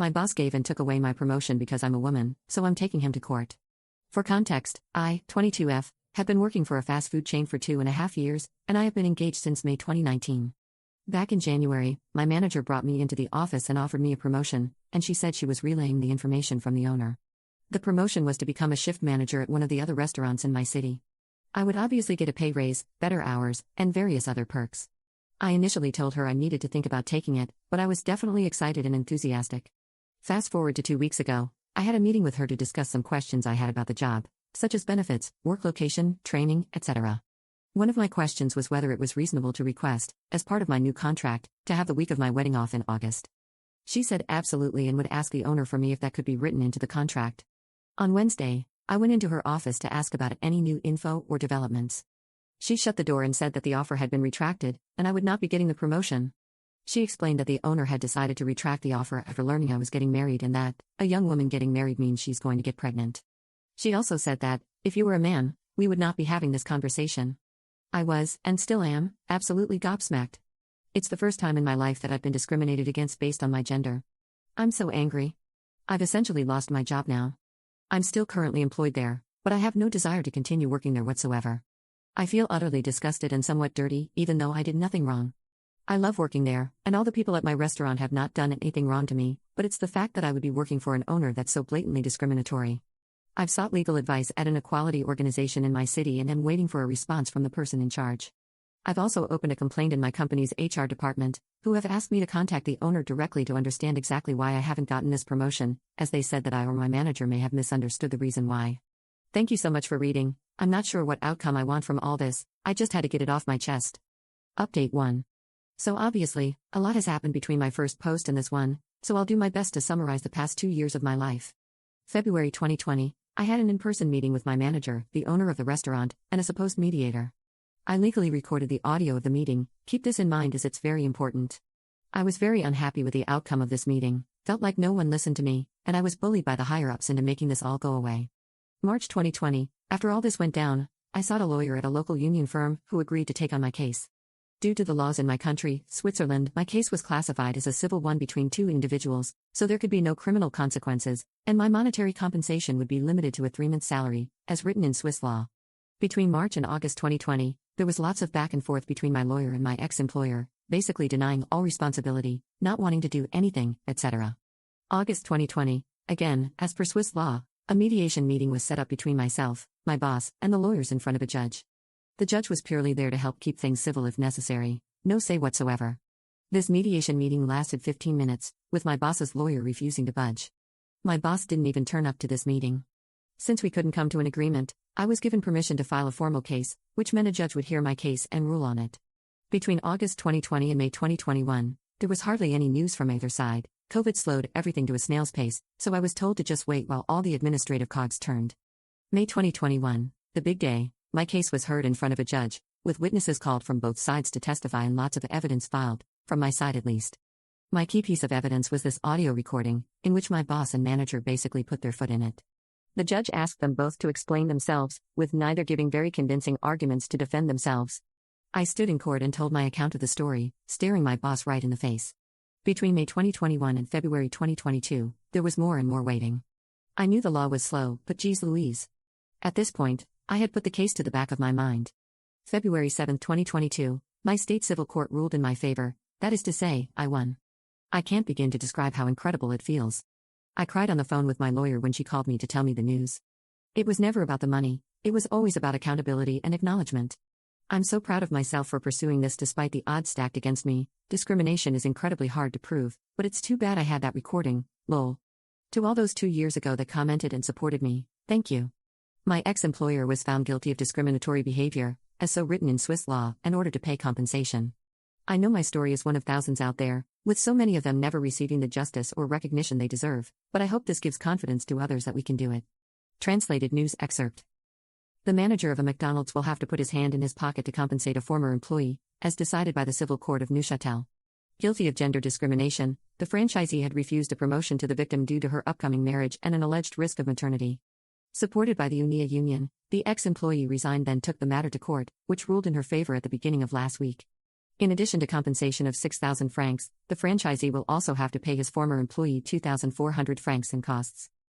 My boss gave and took away my promotion because I'm a woman, so I'm taking him to court. For context, I, 22F, have been working for a fast food chain for 2.5 years, and I have been engaged since May 2019. Back in January, my manager brought me into the office and offered me a promotion, and she said she was relaying the information from the owner. The promotion was to become a shift manager at one of the other restaurants in my city. I would obviously get a pay raise, better hours, and various other perks. I initially told her I needed to think about taking it, but I was definitely excited and enthusiastic. Fast forward to 2 weeks ago, I had a meeting with her to discuss some questions I had about the job, such as benefits, work location, training, etc. One of my questions was whether it was reasonable to request, as part of my new contract, to have the week of my wedding off in August. She said absolutely and would ask the owner for me if that could be written into the contract. On Wednesday, I went into her office to ask about any new info or developments. She shut the door and said that the offer had been retracted, and I would not be getting the promotion. She explained that the owner had decided to retract the offer after learning I was getting married and that a young woman getting married means she's going to get pregnant. She also said that, if you were a man, we would not be having this conversation. I was, and still am, absolutely gobsmacked. It's the first time in my life that I've been discriminated against based on my gender. I'm so angry. I've essentially lost my job now. I'm still currently employed there, but I have no desire to continue working there whatsoever. I feel utterly disgusted and somewhat dirty, even though I did nothing wrong. I love working there, and all the people at my restaurant have not done anything wrong to me, but it's the fact that I would be working for an owner that's so blatantly discriminatory. I've sought legal advice at an equality organization in my city and am waiting for a response from the person in charge. I've also opened a complaint in my company's HR department, who have asked me to contact the owner directly to understand exactly why I haven't gotten this promotion, as they said that I or my manager may have misunderstood the reason why. Thank you so much for reading. I'm not sure what outcome I want from all this, I just had to get it off my chest. Update 1. So obviously, a lot has happened between my first post and this one, so I'll do my best to summarize the past 2 years of my life. February 2020, I had an in-person meeting with my manager, the owner of the restaurant, and a supposed mediator. I legally recorded the audio of the meeting, keep this in mind as it's very important. I was very unhappy with the outcome of this meeting, felt like no one listened to me, and I was bullied by the higher-ups into making this all go away. March 2020, after all this went down, I sought a lawyer at a local union firm who agreed to take on my case. Due to the laws in my country, Switzerland, my case was classified as a civil one between two individuals, so there could be no criminal consequences, and my monetary compensation would be limited to a 3-month salary, as written in Swiss law. Between March and August 2020, there was lots of back and forth between my lawyer and my ex-employer, basically denying all responsibility, not wanting to do anything, etc. August 2020, again, as per Swiss law, a mediation meeting was set up between myself, my boss, and the lawyers in front of a judge. The judge was purely there to help keep things civil if necessary, no say whatsoever. This mediation meeting lasted 15 minutes, with my boss's lawyer refusing to budge. My boss didn't even turn up to this meeting. Since we couldn't come to an agreement, I was given permission to file a formal case, which meant a judge would hear my case and rule on it. Between August 2020 and May 2021, there was hardly any news from either side. COVID slowed everything to a snail's pace, so I was told to just wait while all the administrative cogs turned. May 2021, the big day. My case was heard in front of a judge, with witnesses called from both sides to testify and lots of evidence filed, from my side at least. My key piece of evidence was this audio recording, in which my boss and manager basically put their foot in it. The judge asked them both to explain themselves, with neither giving very convincing arguments to defend themselves. I stood in court and told my account of the story, staring my boss right in the face. Between May 2021 and February 2022, there was more and more waiting. I knew the law was slow, but geez Louise. At this point, I had put the case to the back of my mind. February 7, 2022, my state civil court ruled in my favor, that is to say, I won. I can't begin to describe how incredible it feels. I cried on the phone with my lawyer when she called me to tell me the news. It was never about the money, it was always about accountability and acknowledgement. I'm so proud of myself for pursuing this despite the odds stacked against me. Discrimination is incredibly hard to prove, but it's too bad I had that recording, lol. To all those 2 years ago that commented and supported me, thank you. My ex-employer was found guilty of discriminatory behavior, as so written in Swiss law, and ordered to pay compensation. I know my story is one of thousands out there, with so many of them never receiving the justice or recognition they deserve, but I hope this gives confidence to others that we can do it. Translated news excerpt. The manager of a McDonald's will have to put his hand in his pocket to compensate a former employee, as decided by the Civil Court of Neuchâtel. Guilty of gender discrimination, the franchisee had refused a promotion to the victim due to her upcoming marriage and an alleged risk of maternity. Supported by the UNIA union, the ex-employee resigned then took the matter to court, which ruled in her favor at the beginning of last week. In addition to compensation of 6,000 francs, the franchisee will also have to pay his former employee 2,400 francs in costs.